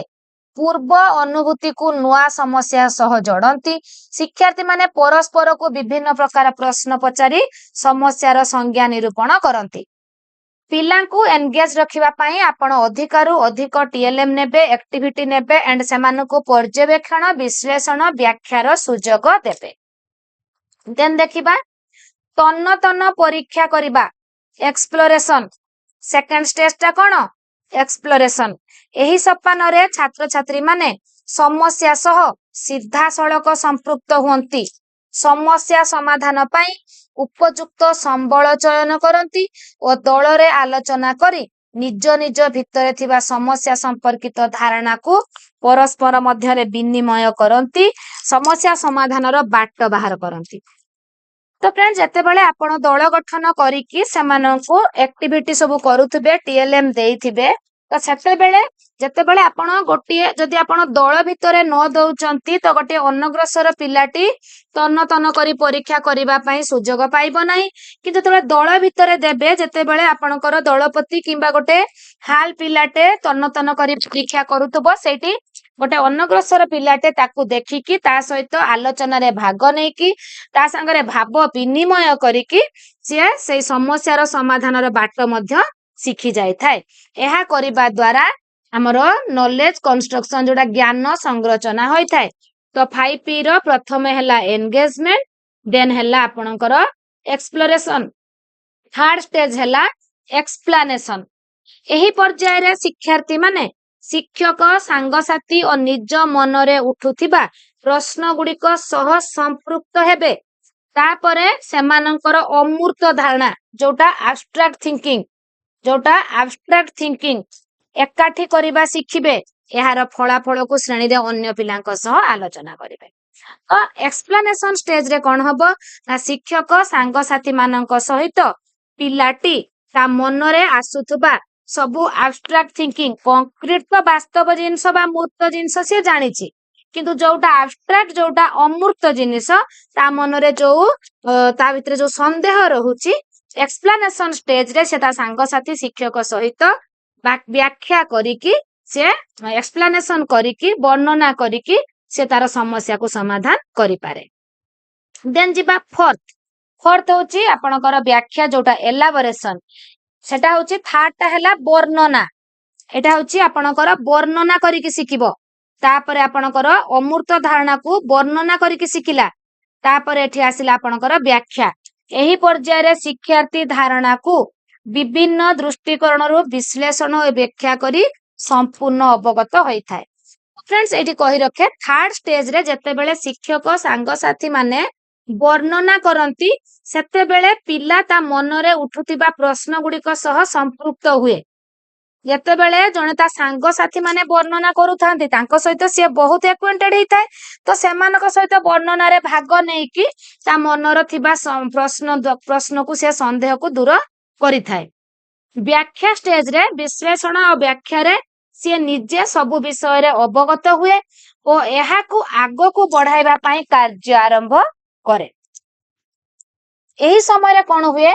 ପୂର୍ବ ଅନୁଭୂତିକୁ ନୂଆ ସମସ୍ୟା ସହ ଯୋଡନ୍ତି। ଶିକ୍ଷାର୍ଥୀ ମାନେ ପରସ୍ପରକୁ ବିଭିନ୍ନ ପ୍ରକାର ପ୍ରଶ୍ନ ପଚାରି ସମସ୍ୟାର ସଂଜ୍ଞା ନିରୂପଣ କରନ୍ତି। ପିଲାଙ୍କୁ ଏନଗେଜ ରଖିବା ପାଇଁ ଆପଣ ଅଧିକରୁ ଅଧିକ TLM ନେବେ, ଆକ୍ଟିଭିଟି ନେବେ, ଏଣ୍ଡ ସେମାନଙ୍କୁ ପର୍ଯ୍ୟବେକ୍ଷଣ, ବିଶ୍ଳେଷଣ, ବ୍ୟାଖ୍ୟାର ସୁଯୋଗ ଦେବେ। ଦେନ୍ ଦେଖିବା ତନ୍ନ ପରୀକ୍ଷା କରିବା, ଏକ୍ସପ୍ଲୋରେସନ। ସେକେଣ୍ଡ ଷ୍ଟେଜଟା କଣ? ଏକ୍ସପ୍ଲୋରେସନ। ଏହି ସୋପାନରେ ଛାତ୍ରଛାତ୍ରୀ ମାନେ ସମସ୍ୟା ସହ ସିଧାସଳଖ ସମ୍ପୃକ୍ତ ହୁଅନ୍ତି, ସମସ୍ୟା ସମାଧାନ ପାଇଁ ଉପଯୁକ୍ତ ସମ୍ବଳ ଚୟନ କରନ୍ତି ଓ ଦଳରେ ଆଲୋଚନା କରି ନିଜ ନିଜ ଭିତରେ ଥିବା ସମସ୍ୟା ସମ୍ପର୍କିତ ଧାରଣାକୁ ପରସ୍ପର ମଧ୍ୟରେ ବିନିମୟ କରନ୍ତି, ସମସ୍ୟା ସମାଧାନର ବାଟ ବାହାର କରନ୍ତି। ତ ଫ୍ରେଣ୍ଡ, ଯେତେବେଳେ ଆପଣ ଦଳ ଗଠନ କରିକି ସେମାନଙ୍କୁ ଆକ୍ଟିଭିଟି ସବୁ କରୁଥିବେ, TLM ଦେଇଥିବେ, ତ ଯେତେବେଳେ ଆପଣ ଯଦି ଆପଣ ଦଳ ଭିତରେ ନ ଦଉଛନ୍ତି, ତ ଗୋଟିଏ ଅନଗ୍ରସର ପିଲାଟି ତନ୍ନ କରି ପରୀକ୍ଷା କରିବା ପାଇଁ ସୁଯୋଗ ପାଇବ ନାହିଁ। କିନ୍ତୁ ଯେତେବେଳେ ଦଳ ଭିତରେ ଦେବେ, ଯେତେବେଳେ ଆପଣଙ୍କର ଦଳପତି କିମ୍ବା ଗୋଟେ ହାଲ ପିଲାଟେ ତନ୍ନ କରି ପରୀକ୍ଷା କରୁଥିବ, ସେଇଠି ଗୋଟେ ଅନଗ୍ରସର ପିଲାଟେ ତାକୁ ଦେଖିକି ତା ସହିତ ଆଲୋଚନାରେ ଭାଗ ନେଇକି ତା ସାଙ୍ଗରେ ଭାବ ବିନିମୟ କରିକି ସିଏ ସେଇ ସମସ୍ୟାର ସମାଧାନର ବାଟ ମଧ୍ୟ ଶିଖି ଯାଇଥାଏ। ଏହା କରିବା ଦ୍ୱାରା ଆମର ନଲେଜ କନଷ୍ଟ୍ରକ୍ସନ, ଯୋଉଟା ଜ୍ଞାନ ସଂରଚନା ହୋଇଥାଏ। ତ 5P ର ପ୍ରଥମେ ହେଲା ଏନଗେଜମେଣ୍ଟ, ଦେନ୍ ହେଲା ଆପଣଙ୍କର ଏକ୍ସପ୍ଲୋରେସନ, ଥାର୍ଡ ଷ୍ଟେଜ ହେଲା ଏକ୍ସପ୍ଲାନେସନ। ଏହି ପର୍ଯ୍ୟାୟରେ ଶିକ୍ଷାର୍ଥୀ ମାନେ ଶିକ୍ଷକ, ସାଙ୍ଗସାଥୀ ଓ ନିଜ ମନରେ ଉଠୁଥିବା ପ୍ରଶ୍ନ ଗୁଡିକ ସହ ସମ୍ପୃକ୍ତ ହେବେ। ତାପରେ ସେମାନଙ୍କର ଅମୂର୍ତ୍ତ ଧାରଣା, ଯୋଉଟା ଆବଷ୍ଟ୍ରାକ୍ଟ ଥିଙ୍କିଂ, एकाठी करबा शिखिबे एहार फलाफल को श्रेणी रे अन्य पिलांक सह आलोचना करिवे। तो एक्सप्लेनेशन स्टेज रे कोन हबो ना शिक्षक सांग साथी मानक सहित पिलाटी ता मन रे आसुथबा सबु एब्स्ट्रैक्ट थिंकिंग कंक्रीट तो वास्तव जिंस बा मूर्त जिंस से जानिछि किंतु जोटा एब्स्ट्रैक्ट जोटा अमूर्त जिनिस ता मन रे जो ता भितरे जो संदेह रहुछि एक्सप्लेनेशन स्टेज रे सेता सांग साथी शिक्षक सहित व्याख्या करिकि से एक्सप्लेनेशन करिकि वर्णना करिकि से तार समस्या को समाधान करि पारे। देन जिबा फोर्थ होची आपनकर व्याख्या जोटा एलाबोरेशन सेटा होची थर्ड ता हैला वर्णना एटा होची आपनकर वर्णना करिकि शिखिबो तापरे आपनकर अमूर्त धारणा को वर्णना करिकि शिखिला तापरे एठी आसिला आपनकर व्याख्या एही पर्याय रे शिक्षार्थी धारणा को विभिन्न दृष्टिकोण रो विश्लेषण और व्याख्या करी संपूर्ण अवगत होई थाए। फ्रेंड्स एठी कहि रखे थर्ड स्टेज रे जते बेले शिक्षक सांग साथी माने वर्णना करंती सेते बेले पिला ता मन रे उठुतिबा प्रश्न गुडी को सह संपृक्त हुए जते बेले जने ता सांग साथी माने वर्णना करूथांती तांको सहित से बहुत एक्वेंटेड हेइताय तो सेमानक सहित वर्णना रे भाग नै कि ता मनर थिबा प्रश्न को से संदेह को दूर करि थाए। व्याख्या स्टेज रे विश्लेषण और व्याख्या रे से निजे सब विषय रे अवगत हुए और एहा को आगो को बढ़ाइबा पई कार्य आरंभ करे। एही समय रे कोन हुए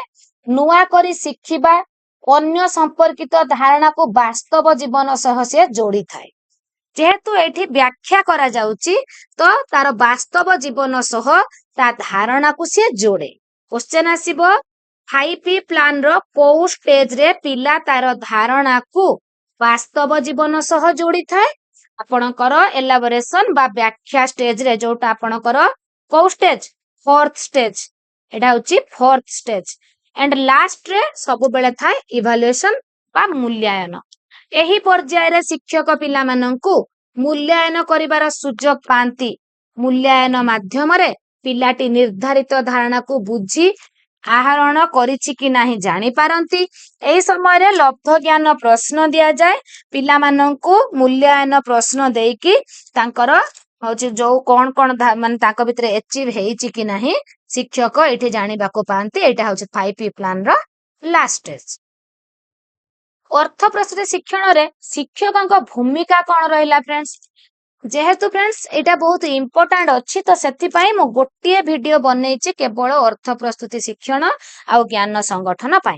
नुआ करी शिखिबा अन्य संपर्कित धारणा को वास्तव जीवन सह से जोड़ी थाए जेहेतु एठी व्याख्या करा जाउची तो तार वास्तव जीवन सह ता धारणा को से जोड़े। क्वेश्चन आसीबो 5P प्लान रो को स्टेज रे पिला तार धारणा को वास्तव जीवन सह जोड़ी थाए आपणकर एलाबोरेशन बा व्याख्या स्टेज रे जोटा आपणकर को स्टेज फोर्थ स्टेज एटा होची फोर्थ स्टेज एंड लास्ट रे सब बेले थाए इवैल्यूएशन बा मूल्यांकन एही पर्याय रे शिक्षक पिला माननकु मूल्यांकन करिवार सुযোଗ पांती मूल्यांकन माध्यम रे पिलाटी निर्धारित धारणा को बुझी आहरण करिछि कि नाही जानि पारंती एही समय रे लब्ध ज्ञान प्रश्न दिया जाए पिला माननकु मूल्यांकन प्रश्न देकी तांकर होची जो कोन कोन माने तांको भितरे अचीव हेइछि कि नाही शिक्षक एठी जानिबा को पांती एटा होची 5P प्लान रो लास्ट स्टेज। अर्थ प्रस्तुति शिक्षण रे शिक्षकक भूमिका कोन रहिला फ्रेंड्स जेहेतु फ्रेंड्स एटा बहुत इंपोर्टेंट अछि तो सेति पई मो गोटिए वीडियो बनेछि केवल अर्थ प्रस्तुति शिक्षण आ ज्ञान संगठन पई।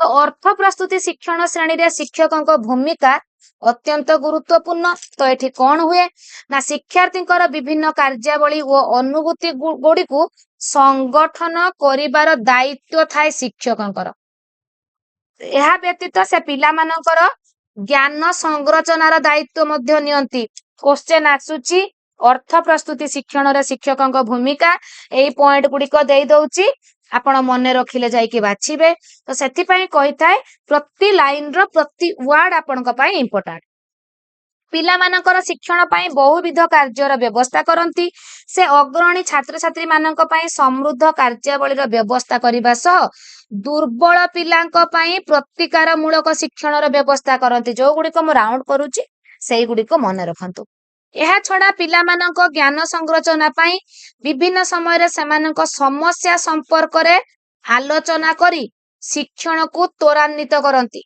तो अर्थ प्रस्तुति शिक्षण श्रेणी रे शिक्षकक भूमिका अत्यंत गुरुत्वपूर्ण तो एठी कोन हुए ना शिक्षार्थींकर विभिन्न कार्यावली और अनुभूति गुडी को संगठन करिवार दायित्व थाए शिक्षकंकर एहा व्यतीत से पिला मानकर ज्ञान संरचनार दायित्व मध्य नियंती। क्वेश्चन आसुची अर्थ प्रस्तुति शिक्षण रे शिक्षकंक भूमिका एई पॉइंट गुडी को देई दउची आपण मने रखिले जाई कि बाछिबे तो सेति पई कहि थाए प्रति लाइन रो प्रति वर्ड आपनक पई इंपोर्टेंट पिला मानकर शिक्षण पई बहुविध कार्यर व्यवस्था करंती से अग्रणी छात्र छात्री मानक पई समृद्ध कार्यावली रो व्यवस्था करिबा सह दुर्बल पिलांक पई प्रतिकार मूलक शिक्षण रो व्यवस्था करंती जो गुडी को म राउंड करूची सेई गुडी को मने रखंतु। एहा छडा पिला मानक ज्ञान संरचना पई विभिन्न समय रे सेमानक समस्या संपर्क रे आलोचना करी शिक्षण को त्वरान्वित करंती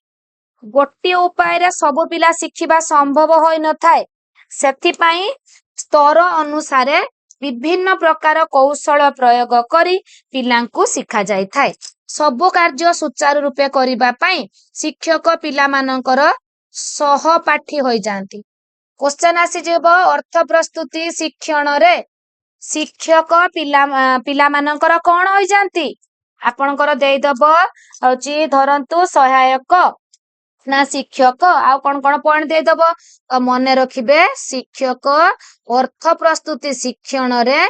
गोटे उपाय रे सब पिला शिखिबा संभव होई न थाए सेथि पई स्तर अनुसार विभिन्न प्रकार कौशल प्रयोग करी पिलांकु शिखा जाई थाए सब कार्य सुचारू रूपे करिबा पई शिक्षक पिला मानकर सहपाठी होई जांती। क्वेश्चन आसी जेबो अर्थ प्रस्तुति शिक्षण रे शिक्षक पिला मानकर कोन होई जांती आपनकर देई दबो होची धरंतु सहायक ना शिक्षक आ कोन कोन पॉइंट दे दबो तो मने रखिबे शिक्षक अर्थ प्रस्तुति शिक्षण रे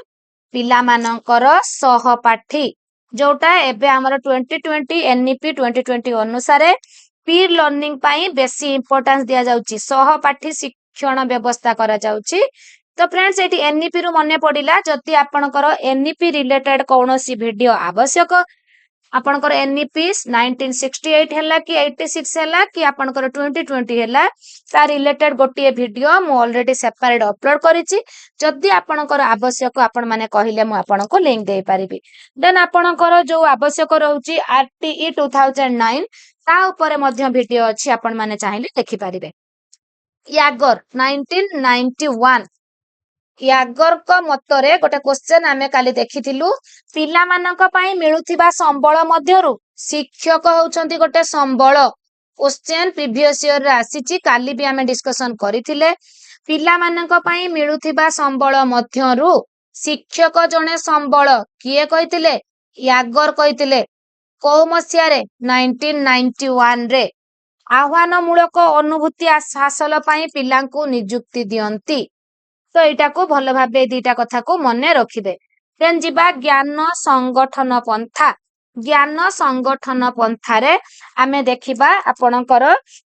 पिला मानकर सहपाठी जोटा एबे हमर 2020 एनईपी 2020 अनुसार पीर लर्निंग पाई बेसी इंपोर्टेंस दिया जाउची सहपाठी शिक्षण व्यवस्था करा जाउची। तो फ्रेंड्स एटी एनईपी रु मने पडिला जति आपनकर एनईपी रिलेटेड कोनोसी वीडियो आवश्यक आपणकर एनईपी 1968 हैला कि 86 हैला कि आपणकर 2020 हैला ता रिलेटेड गोटे वीडियो मु ऑलरेडी सेपरेट अपलोड करिछि जदि आपणकर आवश्यक आपण माने कहिले मु आपनको लिंक देई परिबि देन आपणकर जो आवश्यक रहउछि आरटीई 2009 ता ऊपर मध्य वीडियो अछि आपण माने चाहिले देखि परिबे यागर 1991 यागर को मतरे गोटे क्वेश्चन आमे काली देखिथिलु पिला मानक पई मिलुथिबा संबळ मध्यरु शिक्षक होउछंती गोटे संबळ क्वेश्चन प्रीवियस ईयर रे आसीची काली भी आमे डिस्कशन करिथिले पिला मानक पई मिलुथिबा संबळ मध्यरु शिक्षक जणे संबळ किए कहिथिले यागर कहिथिले को मसिया रे 1991 रे आह्वानमूलक अनुभूति हासिल पई पिलांकु नियुक्ति दियंती तो एटा को भल भाबे दीटा कथा को मने रखिबे देन जिबा ज्ञान संगठन पंथा रे आमे देखिबा आपणकर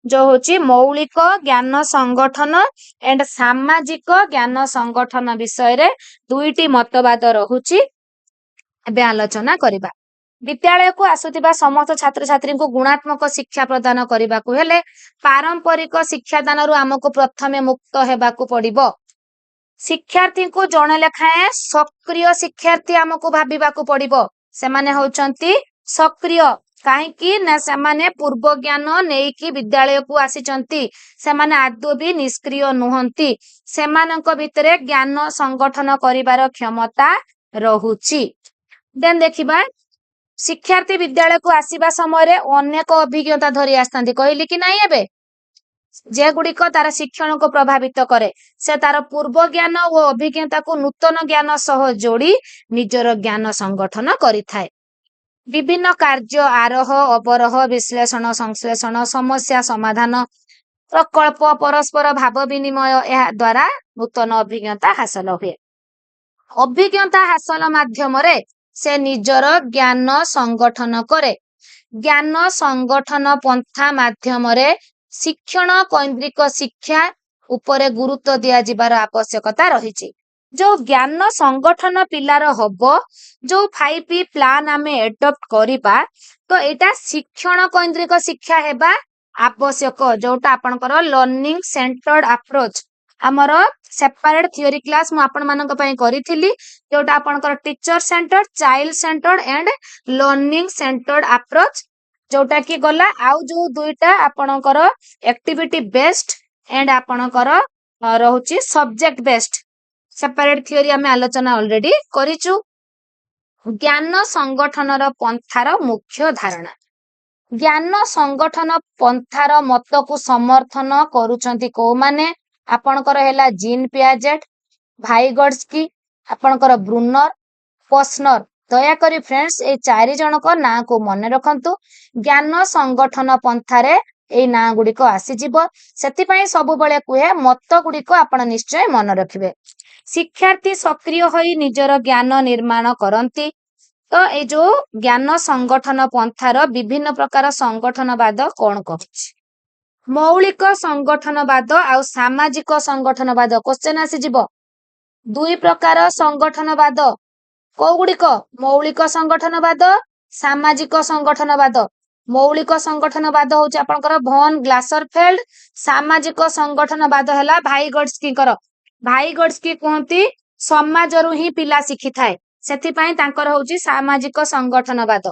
जो होची मौलिक ज्ञान संगठन एंड सामाजिक ज्ञान संगठन विषय रे दुईटी मतवाद रहुची एबे आलोचना करिबा विद्यालय को आसुथिबा समस्त छात्र छात्री को गुणात्मक शिक्षा प्रदान करबा को हेले पारंपरिक शिक्षादान रु हमको प्रथमे मुक्त हेबाकू पड़िबो शिक्षार्थी को जणे लेखाए सक्रिय शिक्षार्थी हमको भाबिबाकू पड़िबो से माने होचंती सक्रिय काहेकि ना से माने पूर्व ज्ञान नेकी विद्यालय को आसीचंती से माने आदौ भी निष्क्रिय नुहंती से मानक भितरे ज्ञान संगठन करिवार क्षमता रहुची देन देखिबा शिक्षार्थी विद्यालय को आसीबा समय अनेक अभिज्ञता धरी आसतांती कहली कि नहीं एबे जे गुड़िक तार शिक्षण को प्रभावित करे से तार पूर्व ज्ञान और अभिज्ञता को नूतन ज्ञान सह जोड़ी निजर ज्ञान संगठन करिथाए विभिन्न कार्य आरोह अवरोह विश्लेषण संश्लेषण समस्या समाधान प्रकल्प परस्पर भाव विनिमय या द्वारा नूतन अभिज्ञता हासिल हुए अभिज्ञता हासिल माध्यम से निजर ज्ञान संगठन करे ज्ञान संगठन पंथा माध्यम शिक्षण केन्द्रिक शिक्षा उपरे गुरुत्व दिया जिबार आवश्यकता रही जो ज्ञान संगठन पिलार हबो जो 5P प्लान आमे एडॉप्ट करिबा तो एटा शिक्षण केन्द्रिक शिक्षा हेबा आवश्यक जोटा आपनकर लर्निंग सेंटर्ड अप्रोच हमर सेपरेट थ्योरी क्लास मु आपन मानक पई करिथिली जोटा आपनकर teacher centred child centred and learning centred approach जोटा की गला आउ जो दुईटा आपनकर एक्टिविटी बेस्ड एंड आपनकर रहुची सब्जेक्ट बेस्ड सेपरेट थ्योरी आमे आलोचना ऑलरेडी करिचु ज्ञान संगठन रो पंथार मुख्य धारणा ज्ञान संगठन पंथार मत को समर्थन करूचंती को माने आपनकर हेला जीन पियाजेट भाइगड्सकी आपनकर ब्रूनर पोस्नर दया करी फ्रेंड्स ए चारि जन को ना को मने रखंतु ज्ञान संगठन पंथारे ए ना गुडी को आसी जिवो सेति पई सब बेले कुहे मत गुडी को आपण निश्चय मन रखिबे शिक्षार्थी सक्रिय होई निजर ज्ञान निर्माण करंती तो ए जो ज्ञान संगठन पंथार विभिन्न प्रकार संगठनवाद कोन कहछि मौलिक संगठनवाद आ सामाजिक संगठनवाद क्वेश्चन आसी जिवो दुई प्रकार संगठनवाद को गुड़िक मौलिक संगठनवाद सामाजिक संगठनवाद मौलिक संगठनवाद होची आपनकर भन ग्लासरफेल्ड सामाजिक संगठनवाद हैला भाइगड्सकी कहंती समाजरु ही पिला शिखि थाए सेति पई तांकर होची सामाजिक संगठनवाद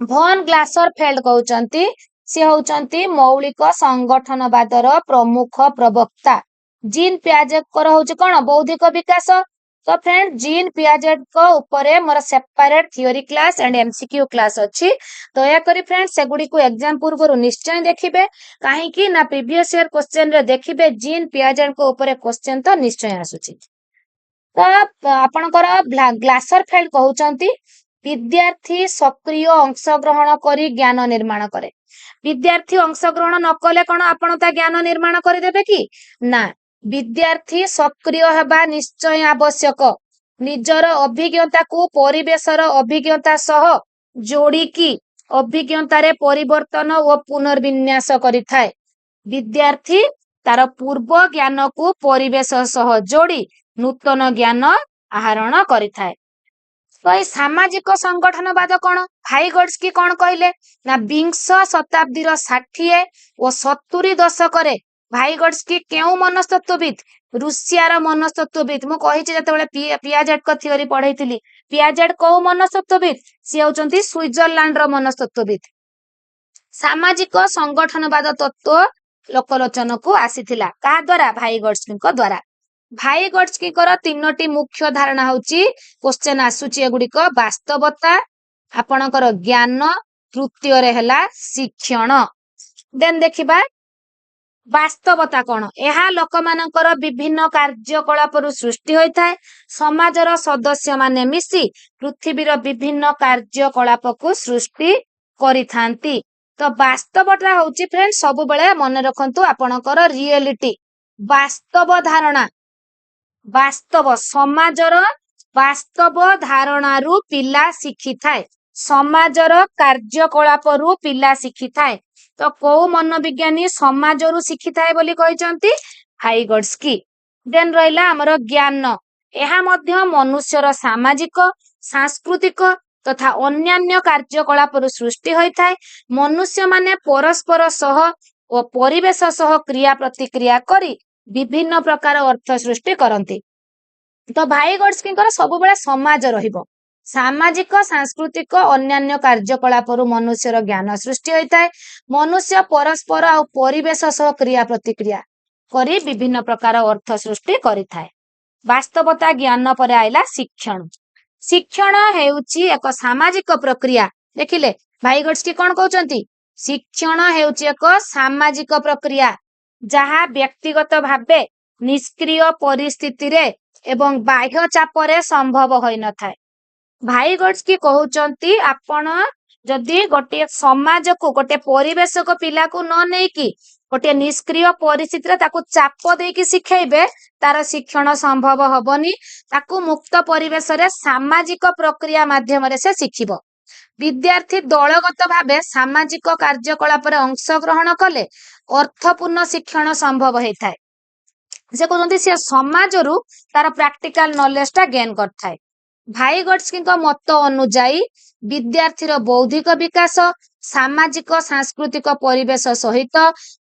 भन ग्लासरफेल्ड कहउचंती से होउचंती मौलिक संगठनवादर प्रमुख प्रवक्ता जीन पियाजेट कर होची कोन बौद्धिक विकास तो फ्रेंड जीन पियाजेट को ऊपर मोर separate theory class and MCQ class अच्छी दया करी फ्रेंड सेगुडी को एग्जाम पूर्व निश्चय देखिबे काहे कि ना प्रीवियस ईयर क्वेश्चन रे देखिबे जीन पियाजेट को ऊपर क्वेश्चन तो निश्चय आसुची तो आपनकर ग्लासरफेल्ड कहउचंती विद्यार्थी सक्रिय अंशग्रहण करी ज्ञान निर्माण करे विद्यार्थी अंशग्रहण न कले कोन आपण ता ज्ञान निर्माण करि देबे कि ना विद्यार्थी सक्रिय हेबा निश्चय आवश्यक निजर अभिज्ञता को परिवेशर अभिज्ञता सह जोड़ी की अभिज्ञता रे परिवर्तन और पुनर्विन्यास करिथाए विद्यार्थी तार पूर्व ज्ञान को परिवेश सह जोड़ी नूतन ज्ञान आहरण करिथाए तो ये सामाजिक संगठनवाद कौन भाइगड्सकी कौन कहले ना विंश शताब्दी 60 और 70 दशक भाइगड्सकी केउ मनस्तत्वविद रुषियार मनस्तत्वविद मु कहि जतबेले पियाजेट को थ्योरी पढैतिली पियाजेट को मनस्तत्वविद सी होचंती स्विट्जरलैंड रो मनस्तत्वविद सामाजिक संगठनवाद तत्व लोकलोचन को आसीथिला का द्वारा भाइगड्सकी द्वारा भाइगड्सकी तीनोटी मुख्य धारणा होची क्वेश्चन आसुची एगुड़िक वास्तवता आपणकर ज्ञान तृतीय रे हला शिक्षण देन देखिबा वास्तवता कौन यह लोक मानकर विभिन्न कार्यकलाप सृष्टि होता है समाजर सदस्य माने मिसी पृथ्वीर विभिन्न कार्यकलाप को सृष्टि करिथांती तो वास्तवता होची फ्रेंड सब बेले मन रखंतु आपणकर रियलिटी वास्तव धारणा वास्तव समाजर वास्तव धारणारू पिला शिखी थाए समाजर कार्यकलाप पिला शिखी थाए तो को मनोविज्ञानी समाजरू शिखी थाए बोली कहिसंती भाइगड्सकी देन रहिला हमर ज्ञान एहा मध्य मनुष्यर सामाजिक सांस्कृतिक तथा अन्यान्य कार्यकलाप सृष्टि होइथाए मनुष्य माने परस्पर सह और परिवेश सह क्रिया प्रतिक्रिया करी विभिन्न प्रकार अर्थ सृष्टि करती तो भाइगड्सकी सब बेले समाज रहिबो सामाजिक सांस्कृतिक अन्यान्य कार्यकलाप मनुष्यर ज्ञान सृष्टि होता है मनुष्य परस्पर आ परिवेश सह क्रिया प्रतिक्रिया करी विभिन्न प्रकार अर्थ सृष्टि करिथाए वास्तवता ज्ञान पर आइला शिक्षण शिक्षण हेउची एक सामाजिक प्रक्रिया देखिले भाइगड्सकी कौन कहउचंती शिक्षण हेउची एक सामाजिक प्रक्रिया जहा व्यक्तिगत भावे निष्क्रिय परिस्थिति रे एवं बाह्य चापरे संभव होई न थाए भाइगड्सकी कहउचंती आपण जदि गोटे समाज को गोटे परिवेश को पिला को न नै कि गोटे निष्क्रिय परिस्थिति रे ताकू चाप देकी शिखाइबे तार शिक्षण संभव हबनी ताकू मुक्त परिवेश रे सामाजिक प्रक्रिया माध्यम रे से शिखिबो विद्यार्थी दलगत भावे सामाजिक कार्यकलाप रे अंश ग्रहण कले अर्थपूर्ण शिक्षण संभव होता से कहते सी समाजरू तार प्रैक्टिकल नॉलेज टा गेन करथाए भाइगड्सकी मत अनुजाई विद्यार्थीर बौद्धिक विकास सामाजिक सांस्कृतिक परिवेश सहित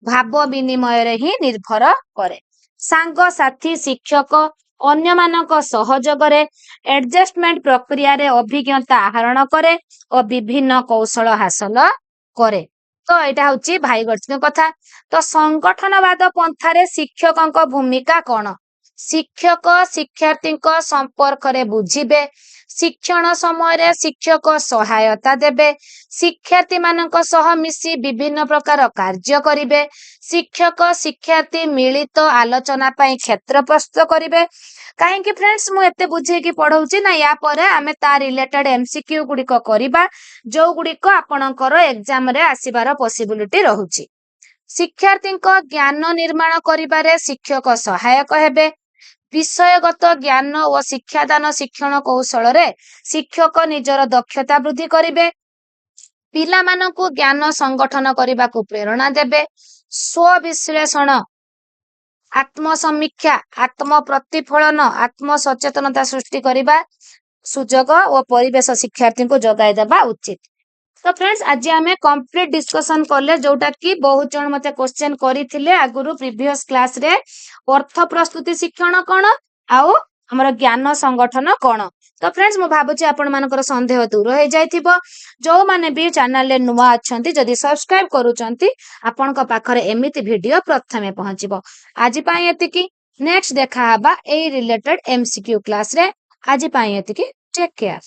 भाव विनिमय रे ही निर्भर करे सांग साथी शिक्षक अन्य मानक सहयोग रे एडजस्टमेंट प्रक्रिया रे अभिज्ञता आहरण करे और विभिन्न कौशल हासिल करे तो एटा होची भाइगड्सकी कथा तो संगठनवाद पंथारे शिक्षकक भूमिका कौन शिक्षक शिक्षार्थी संपर्क रे बुझिबे शिक्षण समय रे शिक्षक सहायता देबे शिक्षार्थी मानक सह मिसी विभिन्न प्रकार कार्य करिवे शिक्षक शिक्षार्थी मिलित आलोचना पई क्षेत्र प्रस्तुत करिवे काहे कि फ्रेंड्स मु एते बुझे कि पढौची ना या परे आमे ता रिलेटेड एमसीक्यू गुडिक करिबा जो गुडिक आपणकर एग्जाम रे आसीबार पॉसिबिलिटी रहूची शिक्षार्थी ज्ञान निर्माण करिबारे शिक्षक सहायक हेबे विषयगत ज्ञान और शिक्षादान शिक्षण कौशल रे शिक्षक निजर दक्षता वृद्धि करिवे पिला मानकु ज्ञान संगठन करने को प्रेरणा देबे स्व विश्लेषण आत्म समीक्षा आत्म प्रतिफलन आत्म सचेतनता सृष्टि करने सुजोग और परिवेश शिक्षार्थी को जगाई देबा उचित तो फ्रेंड्स आज आमे कंप्लीट डिस्कशन करले जोटा कि बहुत जन मते क्वेश्चन करिथिले आगुरु प्रीवियस क्लास रे अर्थ प्रस्तुति शिक्षण कोन आउ हमर ज्ञान संगठन कोन तो फ्रेंड्स मु भाबुची आपण मानकर संदेह दूर हो जाइथिबो जो माने भी चैनल ले नुवा अछंती जदी सब्सक्राइब करूचंती आपण को पाखरे एमिति वीडियो प्रथमे पहुंचीबो आज पई एतिकी नेक्स्ट देखा हबा ए रिलेटेड एमसीक्यू क्लास रे आज पई एतिकी टेक केयर।